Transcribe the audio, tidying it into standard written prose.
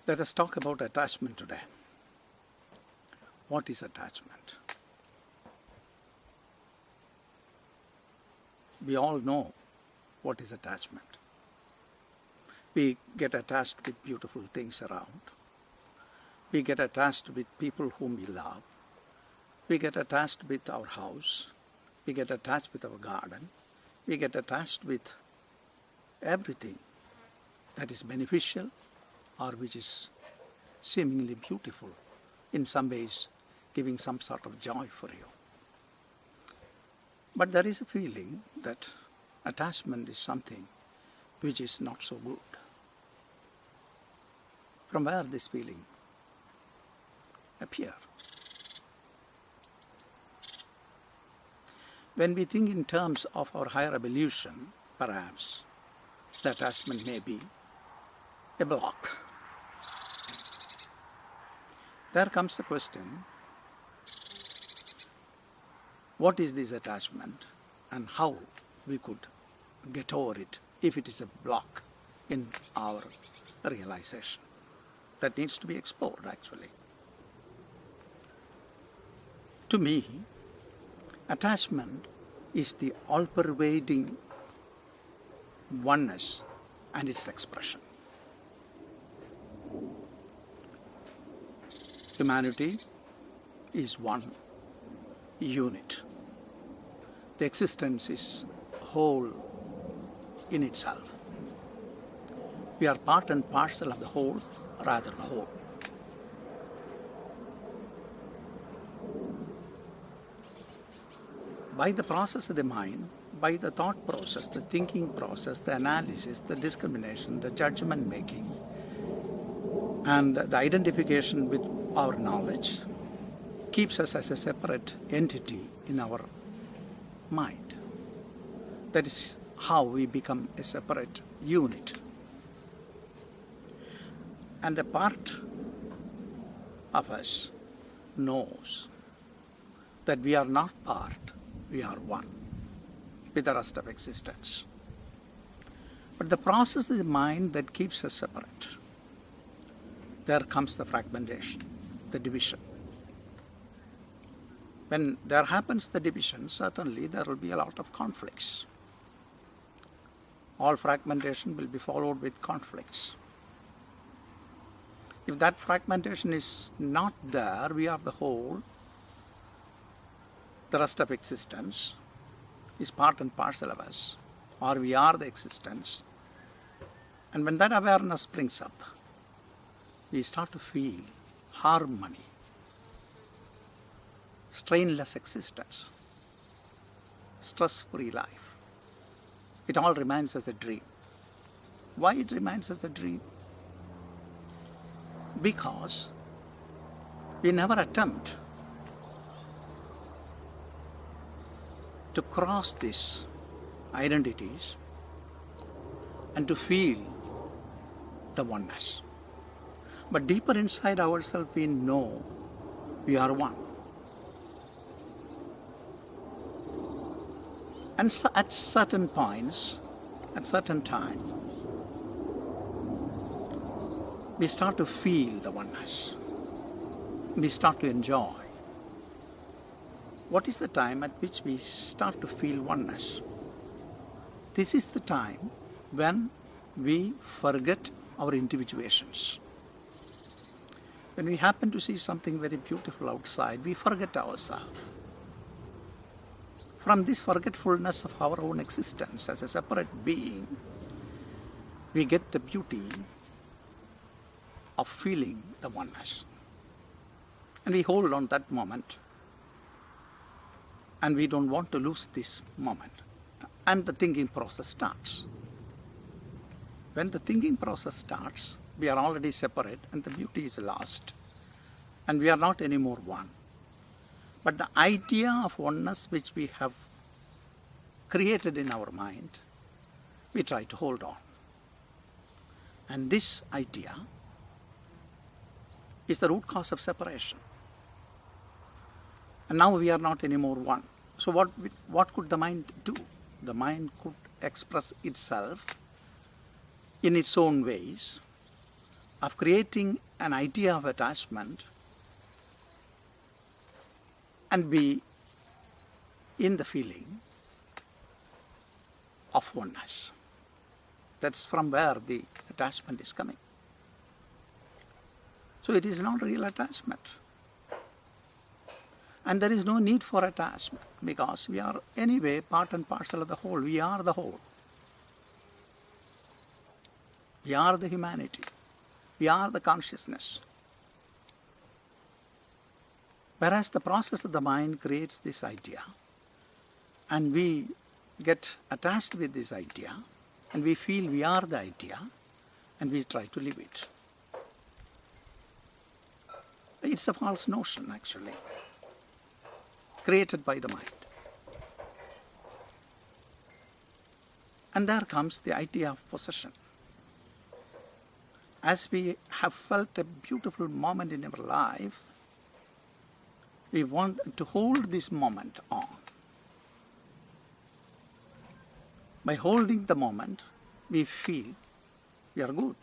Let us talk about attachment today. What is attachment? We all know what is attachment. We get attached with beautiful things around. We get attached with people whom we love. We get attached with our house. We get attached with our garden. We get attached with everything that is beneficial or which is seemingly beautiful, in some ways giving some sort of joy for you. But there is a feeling that attachment is something which is not so good. From where this feeling appear? When we think in terms of our higher evolution, perhaps the attachment may be a block. There comes the question, what is this attachment and how we could get over it if it is a block in our realization? That needs to be explored actually. To me, attachment is the all-pervading oneness and its expression. Humanity is one unit. The existence is whole in itself. We are part and parcel of the whole, rather the whole. By the process of the mind, by the thought process, the thinking process, the analysis, the discrimination, the judgment making, and the identification with our knowledge keeps us as a separate entity in our mind. That is how we become a separate unit. And a part of us knows that we are not part, we are one with the rest of existence. But the process of the mind that keeps us separate, there comes the fragmentation, the division. When there happens the division, certainly there will be a lot of conflicts. All fragmentation will be followed with conflicts. If that fragmentation is not there, we are the whole, the rest of existence is part and parcel of us, or we are the existence. And when that awareness springs up, we start to feel harmony, strainless existence, stress-free life. It all remains as a dream. Why it remains as a dream? Because we never attempt to cross these identities and to feel the oneness. But deeper inside ourselves, we know we are one. And so at certain points, at certain time, we start to feel the oneness. We start to enjoy. What is the time at which we start to feel oneness? This is the time when we forget our individuations. When we happen to see something very beautiful outside, we forget ourselves. From this forgetfulness of our own existence as a separate being, we get the beauty of feeling the oneness. And we hold on that moment. And we don't want to lose this moment. And the thinking process starts. When the thinking process starts, we are already separate and the beauty is lost. And we are not anymore one. But the idea of oneness which we have created in our mind, we try to hold on. And this idea is the root cause of separation. And now we are not anymore one. So what could the mind do? The mind could express itself in its own ways of creating an idea of attachment and be in the feeling of oneness. That's from where the attachment is coming. So it is not real attachment. And there is no need for attachment because we are anyway part and parcel of the whole. We are the whole. We are the humanity. We are the consciousness. Whereas the process of the mind creates this idea and we get attached with this idea and we feel we are the idea and we try to live it. It's a false notion actually, created by the mind. And there comes the idea of possession. As we have felt a beautiful moment in our life, we want to hold this moment on. By holding the moment, we feel we are good.